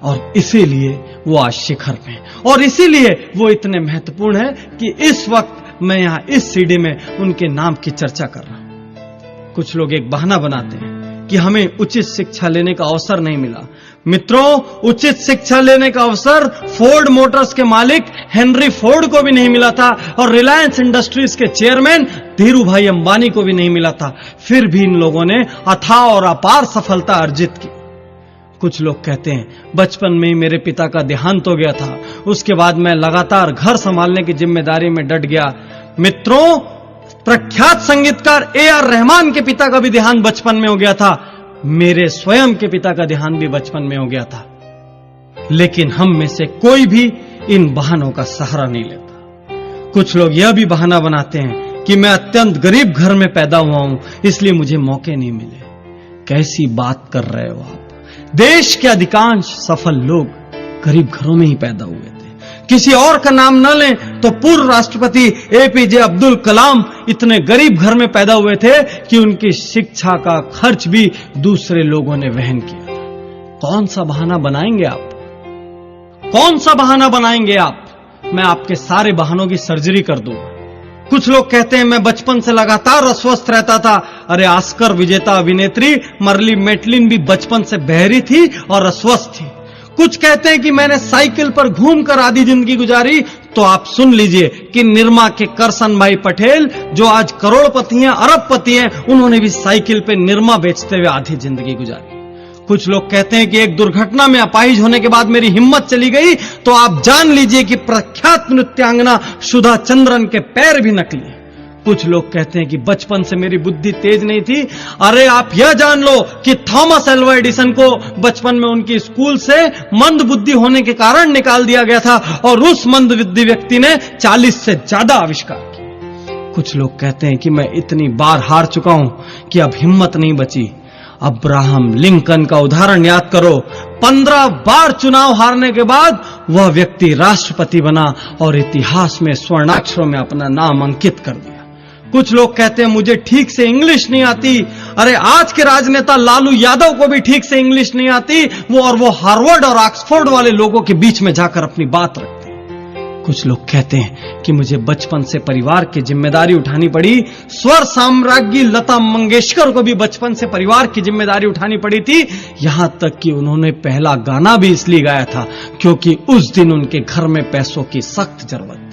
और इसीलिए वो आज शिखर में, और इसीलिए वो इतने महत्वपूर्ण है कि इस वक्त मैं यहां इस सीडी में उनके नाम की चर्चा कर रहा हूं। कुछ लोग एक बहाना बनाते हैं कि हमें उचित शिक्षा लेने का अवसर नहीं मिला। मित्रों, उचित शिक्षा लेने का अवसर फोर्ड मोटर्स के मालिक हेनरी फोर्ड को भी नहीं मिला था, और रिलायंस इंडस्ट्रीज के चेयरमैन धीरू भाई अंबानी को भी नहीं मिला था। फिर भी इन लोगों ने अथाह और अपार सफलता अर्जित की। कुछ लोग कहते हैं बचपन में ही मेरे पिता का देहांत हो गया था, उसके बाद मैं लगातार घर संभालने की जिम्मेदारी में डट गया। मित्रों, प्रख्यात संगीतकार AR रहमान के पिता का भी देहांत बचपन में हो गया था। मेरे स्वयं के पिता का देहांत भी बचपन में हो गया था। लेकिन हम में से कोई भी इन बहानों का सहारा नहीं लेता। कुछ लोग यह भी बहाना बनाते हैं कि मैं अत्यंत गरीब घर में पैदा हुआ हूं, इसलिए मुझे मौके नहीं मिले। कैसी बात कर रहे हो आप? देश के अधिकांश सफल लोग गरीब घरों में ही पैदा हुए थे। किसी और का नाम न लें तो पूर्व राष्ट्रपति एपीजे अब्दुल कलाम इतने गरीब घर में पैदा हुए थे कि उनकी शिक्षा का खर्च भी दूसरे लोगों ने वहन किया था। कौन सा बहाना बनाएंगे आप? कौन सा बहाना बनाएंगे आप? मैं आपके सारे बहानों की सर्जरी कर दूंगा। कुछ लोग कहते हैं मैं बचपन से लगातार अस्वस्थ रहता था। अरे ऑस्कर विजेता अभिनेत्री मर्ली मेटलिन भी बचपन से बहरी थी और अस्वस्थ थी। कुछ कहते हैं कि मैंने साइकिल पर घूमकर आधी जिंदगी गुजारी। तो आप सुन लीजिए कि निरमा के करसन भाई पटेल जो आज करोड़पति हैं, अरबपति हैं, उन्होंने भी साइकिल पे निरमा बेचते हुए आधी जिंदगी गुजारी। कुछ लोग कहते हैं कि एक दुर्घटना में अपाहिज होने के बाद मेरी हिम्मत चली गई। तो आप जान लीजिए कि प्रख्यात नृत्यांगना सुधा चंद्रन के पैर भी नकली हैं। कुछ लोग कहते हैं कि बचपन से मेरी बुद्धि तेज नहीं थी। अरे आप यह जान लो कि थॉमस एल्वा एडिसन को बचपन में उनकी स्कूल से मंद बुद्धि होने के कारण निकाल दिया गया था और उस मंद बुद्धि व्यक्ति ने 40 से ज्यादा आविष्कार किए। कुछ लोग कहते हैं कि मैं इतनी बार हार चुका हूं कि अब हिम्मत नहीं बची। अब्राहम लिंकन का उदाहरण याद करो। 15 बार चुनाव हारने के बाद वह व्यक्ति राष्ट्रपति बना और इतिहास में स्वर्णाक्षरों में अपना नाम अंकित कर दिया। कुछ लोग कहते हैं मुझे ठीक से इंग्लिश नहीं आती। अरे आज के राजनेता लालू यादव को भी ठीक से इंग्लिश नहीं आती। वो हार्वर्ड और ऑक्सफोर्ड वाले लोगों के बीच में जाकर अपनी बात रखते हैं। कुछ लोग कहते हैं कि मुझे बचपन से परिवार की जिम्मेदारी उठानी पड़ी। स्वर साम्राज्ञी लता मंगेशकर को भी बचपन से परिवार की जिम्मेदारी उठानी पड़ी थी। यहां तक कि उन्होंने पहला गाना भी इसलिए गाया था क्योंकि उस दिन उनके घर में पैसों की सख्त जरूरत थी।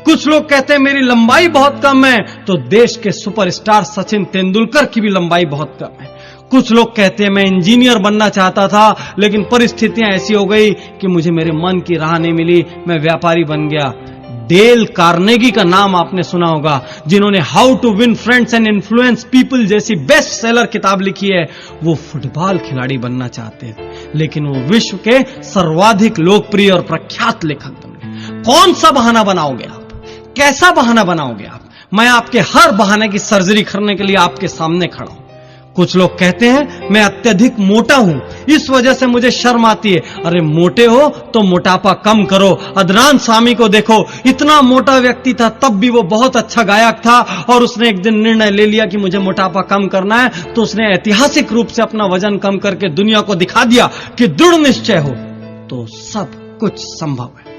कुछ लोग कहते हैं मेरी लंबाई बहुत कम है, तो देश के सुपरस्टार सचिन तेंदुलकर की भी लंबाई बहुत कम है। कुछ लोग कहते हैं मैं इंजीनियर बनना चाहता था, लेकिन परिस्थितियां ऐसी हो गई कि मुझे मेरे मन की राह नहीं मिली, मैं व्यापारी बन गया। डेल कार्नेगी का नाम आपने सुना होगा, जिन्होंने how to win friends and influence people जैसी बेस्ट सेलर किताब लिखी है। वो फुटबॉल खिलाड़ी बनना चाहते थे, लेकिन वो विश्व के सर्वाधिक लोकप्रिय और प्रख्यात लेखक बन गए। कौन सा बहाना बनाओगे आप? कैसा बहाना बनाओगे आप? मैं आपके हर बहाने की सर्जरी करने के लिए आपके सामने खड़ा हूं। कुछ लोग कहते हैं मैं अत्यधिक मोटा हूं, इस वजह से मुझे शर्म आती है। अरे मोटे हो तो मोटापा कम करो। अदनान सामी को देखो, इतना मोटा व्यक्ति था तब भी वो बहुत अच्छा गायक था और उसने एक दिन निर्णय ले लिया कि मुझे मोटापा कम करना है, तो उसने ऐतिहासिक रूप से अपना वजन कम करके दुनिया को दिखा दिया कि दृढ़ निश्चय हो तो सब कुछ संभव है।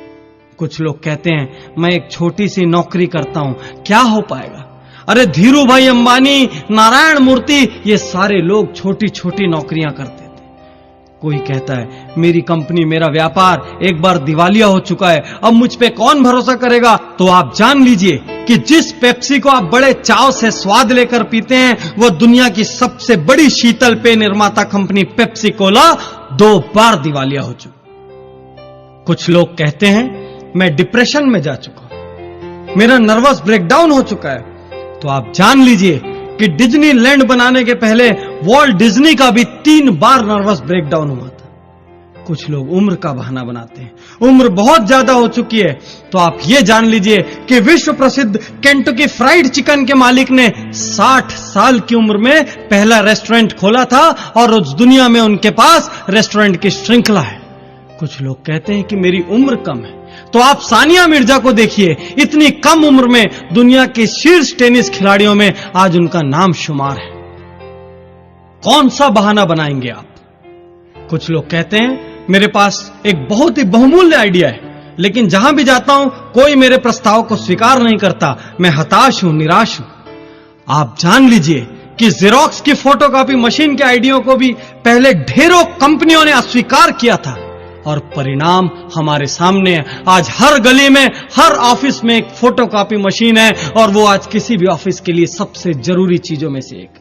कुछ लोग कहते हैं मैं एक छोटी सी नौकरी करता हूं, क्या हो पाएगा? अरे धीरू भाई अंबानी, नारायण मूर्ति, ये सारे लोग छोटी छोटी नौकरियां करते थे। कोई कहता है मेरी कंपनी, मेरा व्यापार एक बार दिवालिया हो चुका है, अब मुझ पे कौन भरोसा करेगा? तो आप जान लीजिए कि जिस पेप्सी को आप बड़े चाव से स्वाद लेकर पीते हैं, वह दुनिया की सबसे बड़ी शीतल पेय निर्माता कंपनी पेप्सी कोला 2 बार दिवालिया हो चुकी। कुछ लोग कहते हैं मैं डिप्रेशन में जा चुका हूं, मेरा नर्वस ब्रेकडाउन हो चुका है। तो आप जान लीजिए कि डिज्नीलैंड बनाने के पहले वॉल्ट डिज्नी का भी 3 बार नर्वस ब्रेकडाउन हुआ था। कुछ लोग उम्र का बहाना बनाते हैं, उम्र बहुत ज्यादा हो चुकी है। तो आप ये जान लीजिए कि विश्व प्रसिद्ध केंटकी फ्राइड चिकन के मालिक ने 60 साल की उम्र में पहला रेस्टोरेंट खोला था और उस दुनिया में उनके पास रेस्टोरेंट की श्रृंखला है। कुछ लोग कहते हैं कि मेरी उम्र कम है, तो आप सानिया मिर्जा को देखिए, इतनी कम उम्र में दुनिया के शीर्ष टेनिस खिलाड़ियों में आज उनका नाम शुमार है। कौन सा बहाना बनाएंगे आप? कुछ लोग कहते हैं मेरे पास एक बहुत ही बहुमूल्य आइडिया है, लेकिन जहां भी जाता हूं कोई मेरे प्रस्ताव को स्वीकार नहीं करता, मैं हताश हूं, निराश हूं। आप जान लीजिए कि जेरोक्स की फोटोकॉपी मशीन के आइडिया को भी पहले ढेरों कंपनियों ने अस्वीकार किया था और परिणाम हमारे सामने है। आज हर गली में, हर ऑफिस में एक फोटोकॉपी मशीन है और वो आज किसी भी ऑफिस के लिए सबसे जरूरी चीजों में से एक।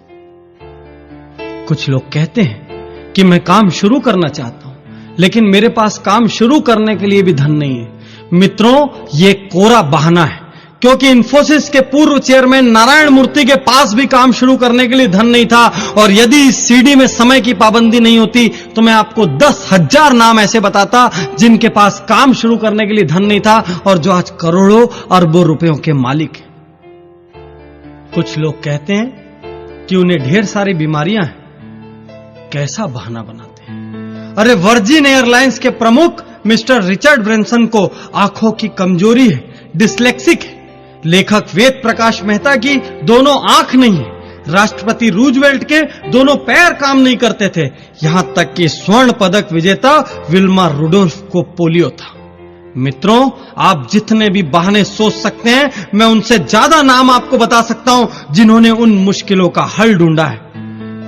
कुछ लोग कहते हैं कि मैं काम शुरू करना चाहता हूं, लेकिन मेरे पास काम शुरू करने के लिए भी धन नहीं है। मित्रों, ये कोरा बहाना है, क्योंकि इंफोसिस के पूर्व चेयरमैन नारायण मूर्ति के पास भी काम शुरू करने के लिए धन नहीं था। और यदि इस सीडी में समय की पाबंदी नहीं होती तो मैं आपको 10,000 नाम ऐसे बताता जिनके पास काम शुरू करने के लिए धन नहीं था और जो आज करोड़ों अरबों रुपयों के मालिक हैं। कुछ लोग कहते हैं कि उन्हें ढेर सारी बीमारियां हैं। कैसा बहाना बनाते हैं? अरे वर्जिन एयरलाइंस के प्रमुख मिस्टर रिचर्ड ब्रैनसन को आंखों की कमजोरी है, डिस्लेक्सिक है। लेखक वेद प्रकाश मेहता की दोनों आंख नहीं है। राष्ट्रपति रूजवेल्ट के दोनों पैर काम नहीं करते थे। यहां तक कि स्वर्ण पदक विजेता विल्मा रुडोल्फ को पोलियो था। मित्रों, आप जितने भी बहाने सोच सकते हैं, मैं उनसे ज्यादा नाम आपको बता सकता हूं जिन्होंने उन मुश्किलों का हल ढूंढा है।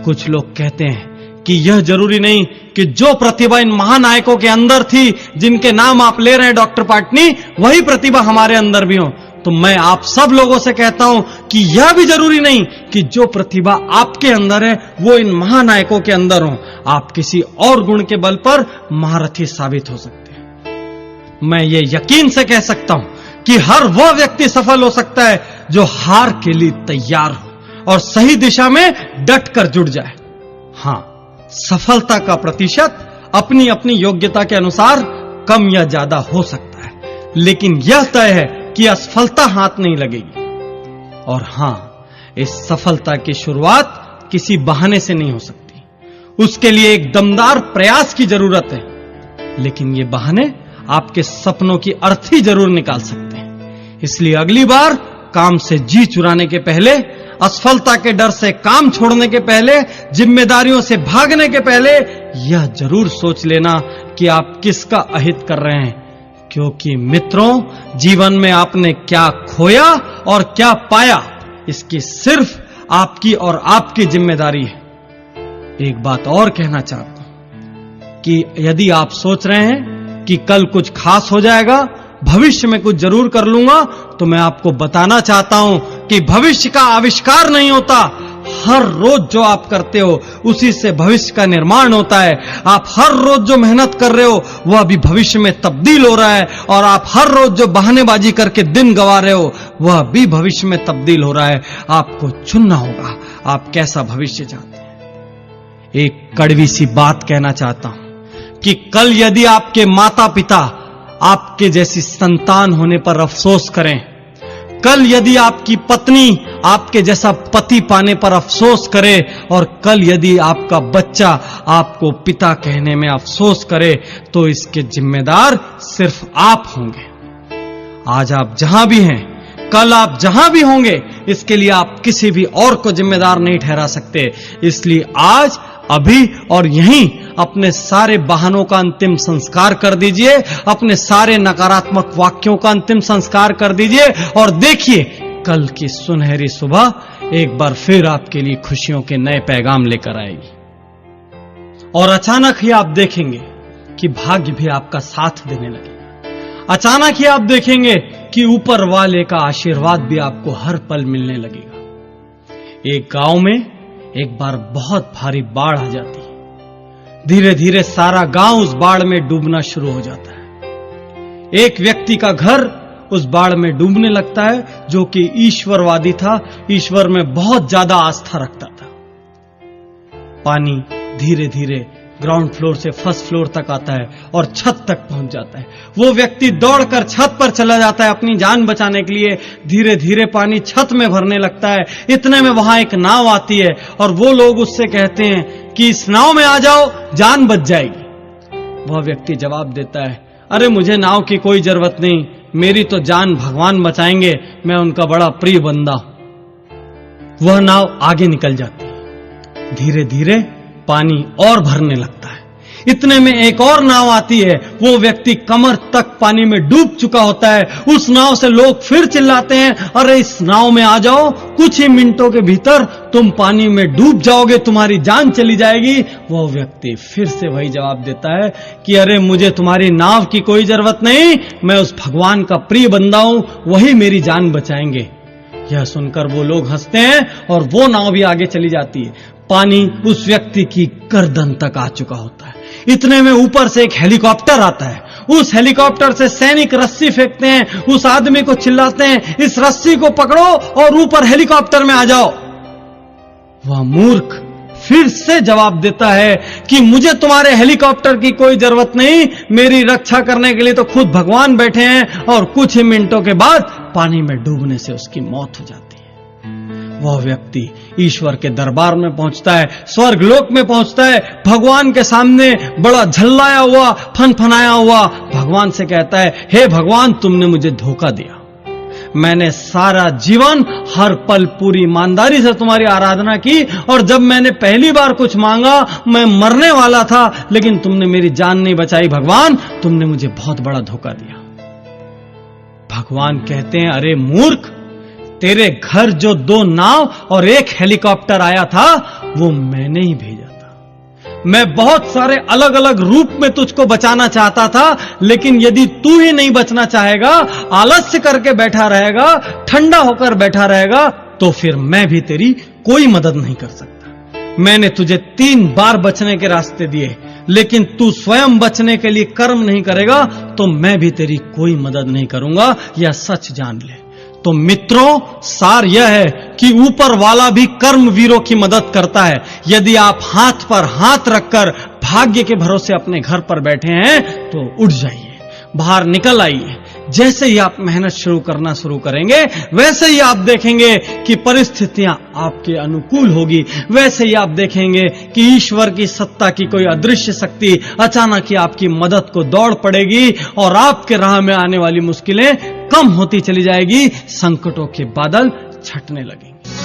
कुछ लोग कहते हैं कि यह जरूरी नहीं कि जो प्रतिभा इन महानायकों के अंदर थी, जिनके नाम आप ले रहे हैं डॉक्टर पाटनी, वही प्रतिभा हमारे अंदर भी हो। तो मैं आप सब लोगों से कहता हूं कि यह भी जरूरी नहीं कि जो प्रतिभा आपके अंदर है वो इन महानायकों के अंदर हो। आप किसी और गुण के बल पर महारथी साबित हो सकते हैं। मैं ये यकीन से कह सकता हूं कि हर वह व्यक्ति सफल हो सकता है जो हार के लिए तैयार हो और सही दिशा में डट कर जुड़ जाए। हां, सफलता का प्रतिशत अपनी अपनी योग्यता के अनुसार कम या ज्यादा हो सकता है, लेकिन यह तय है कि असफलता हाथ नहीं लगेगी। और हां, इस सफलता की शुरुआत किसी बहाने से नहीं हो सकती। उसके लिए एक दमदार प्रयास की जरूरत है। लेकिन ये बहाने आपके सपनों की अर्थी जरूर निकाल सकते हैं। इसलिए अगली बार काम से जी चुराने के पहले, असफलता के डर से काम छोड़ने के पहले, जिम्मेदारियों से भागने के पहले यह जरूर सोच लेना कि आप किसका अहित कर रहे हैं। क्योंकि मित्रों, जीवन में आपने क्या खोया और क्या पाया, इसकी सिर्फ आपकी और आपकी जिम्मेदारी है। एक बात और कहना चाहता हूं कि यदि आप सोच रहे हैं कि कल कुछ खास हो जाएगा, भविष्य में कुछ जरूर कर लूंगा, तो मैं आपको बताना चाहता हूं कि भविष्य का आविष्कार नहीं होता। हर रोज जो आप करते हो उसी से भविष्य का निर्माण होता है। आप हर रोज जो मेहनत कर रहे हो वह अभी भविष्य में तब्दील हो रहा है, और आप हर रोज जो बहानेबाजी करके दिन गंवा रहे हो वह भी भविष्य में तब्दील हो रहा है। आपको चुनना होगा आप कैसा भविष्य चाहते हैं। एक कड़वी सी बात कहना चाहता हूं कि कल यदि आपके माता पिता आपके जैसी संतान होने पर अफसोस करें, कल यदि आपकी पत्नी आपके जैसा पति पाने पर अफसोस करे, और कल यदि आपका बच्चा आपको पिता कहने में अफसोस करे, तो इसके जिम्मेदार सिर्फ आप होंगे। आज आप जहां भी हैं, कल आप जहां भी होंगे, इसके लिए आप किसी भी और को जिम्मेदार नहीं ठहरा सकते। इसलिए आज, अभी और यहीं अपने सारे बहानों का अंतिम संस्कार कर दीजिए, अपने सारे नकारात्मक वाक्यों का अंतिम संस्कार कर दीजिए, और देखिए कल की सुनहरी सुबह एक बार फिर आपके लिए खुशियों के नए पैगाम लेकर आएगी। और अचानक ही आप देखेंगे कि भाग्य भी आपका साथ देने लगेगा। अचानक ही आप देखेंगे कि ऊपर वाले का आशीर्वाद भी आपको हर पल मिलने लगेगा। एक गांव में एक बार बहुत भारी बाढ़ आ जाती है। धीरे धीरे सारा गांव उस बाढ़ में डूबना शुरू हो जाता है। एक व्यक्ति का घर उस बाढ़ में डूबने लगता है, जो कि ईश्वरवादी था, ईश्वर में बहुत ज्यादा आस्था रखता था। पानी धीरे धीरे ग्राउंड फ्लोर से फर्स्ट फ्लोर तक आता है और छत तक पहुंच जाता है। वो व्यक्ति दौड़कर छत पर चला जाता है अपनी जान बचाने के लिए। धीरे धीरे पानी छत में भरने लगता है। इतने में वहां एक नाव आती है और वो लोग उससे कहते हैं कि इस नाव में आ जाओ, जान बच जाएगी। वह व्यक्ति जवाब देता है, अरे मुझे नाव की कोई जरूरत नहीं, मेरी तो जान भगवान बचाएंगे, मैं उनका बड़ा प्रिय बंदा हूं। वह नाव आगे निकल जाती है। धीरे धीरे पानी और भरने लगता है। इतने में एक और नाव आती है। वो व्यक्ति कमर तक पानी में डूब चुका होता है। उस नाव से लोग फिर चिल्लाते हैं, अरे इस नाव में आ जाओ, कुछ ही मिनटों के भीतर तुम पानी में डूब जाओगे, तुम्हारी जान चली जाएगी। वो व्यक्ति फिर से वही जवाब देता है कि अरे मुझे तुम्हारी नाव की कोई जरूरत नहीं, मैं उस भगवान का प्रिय बंदा हूं, वही मेरी जान बचाएंगे। यह सुनकर वो लोग हंसते हैं और वो नाव भी आगे चली जाती है। पानी उस व्यक्ति की गर्दन तक आ चुका होता है। इतने में ऊपर से एक हेलीकॉप्टर आता है। उस हेलीकॉप्टर से सैनिक रस्सी फेंकते हैं। उस आदमी को चिल्लाते हैं, इस रस्सी को पकड़ो और ऊपर हेलीकॉप्टर में आ जाओ। वह मूर्ख फिर से जवाब देता है कि मुझे तुम्हारे हेलीकॉप्टर की कोई जरूरत नहीं, मेरी रक्षा करने के लिए तो खुद भगवान बैठे हैं। और कुछ ही मिनटों के बाद पानी में डूबने से उसकी मौत हो जाती है। वह व्यक्ति ईश्वर के दरबार में पहुंचता है, स्वर्ग लोक में पहुंचता है, भगवान के सामने बड़ा झल्लाया हुआ, फनफनाया हुआ भगवान से कहता है, हे भगवान, तुमने मुझे धोखा दिया। मैंने सारा जीवन हर पल पूरी ईमानदारी से तुम्हारी आराधना की, और जब मैंने पहली बार कुछ मांगा मैं मरने वाला था, लेकिन तुमने मेरी जान नहीं बचाई। भगवान, तुमने मुझे बहुत बड़ा धोखा दिया। भगवान कहते हैं, अरे मूर्ख, तेरे घर जो 2 नाव और 1 हेलीकॉप्टर आया था वो मैंने ही भेजा था। मैं बहुत सारे अलग अलग रूप में तुझको बचाना चाहता था, लेकिन यदि तू ही नहीं बचना चाहेगा, आलस्य करके बैठा रहेगा, ठंडा होकर बैठा रहेगा, तो फिर मैं भी तेरी कोई मदद नहीं कर सकता। मैंने तुझे 3 बार बचने के रास्ते दिए, लेकिन तू स्वयं बचने के लिए कर्म नहीं करेगा तो मैं भी तेरी कोई मदद नहीं करूंगा, यह सच जान ले। तो मित्रों, सार यह है कि ऊपर वाला भी कर्म वीरों की मदद करता है। यदि आप हाथ पर हाथ रखकर भाग्य के भरोसे अपने घर पर बैठे हैं तो उठ जाइए, बाहर निकल आइए। जैसे ही आप मेहनत शुरू करेंगे, वैसे ही आप देखेंगे कि परिस्थितियां आपके अनुकूल होगी। वैसे ही आप देखेंगे कि ईश्वर की सत्ता की कोई अदृश्य शक्ति अचानक ही आपकी मदद को दौड़ पड़ेगी और आपके राह में आने वाली मुश्किलें कम होती चली जाएगी, संकटों के बादल छटने लगेंगे।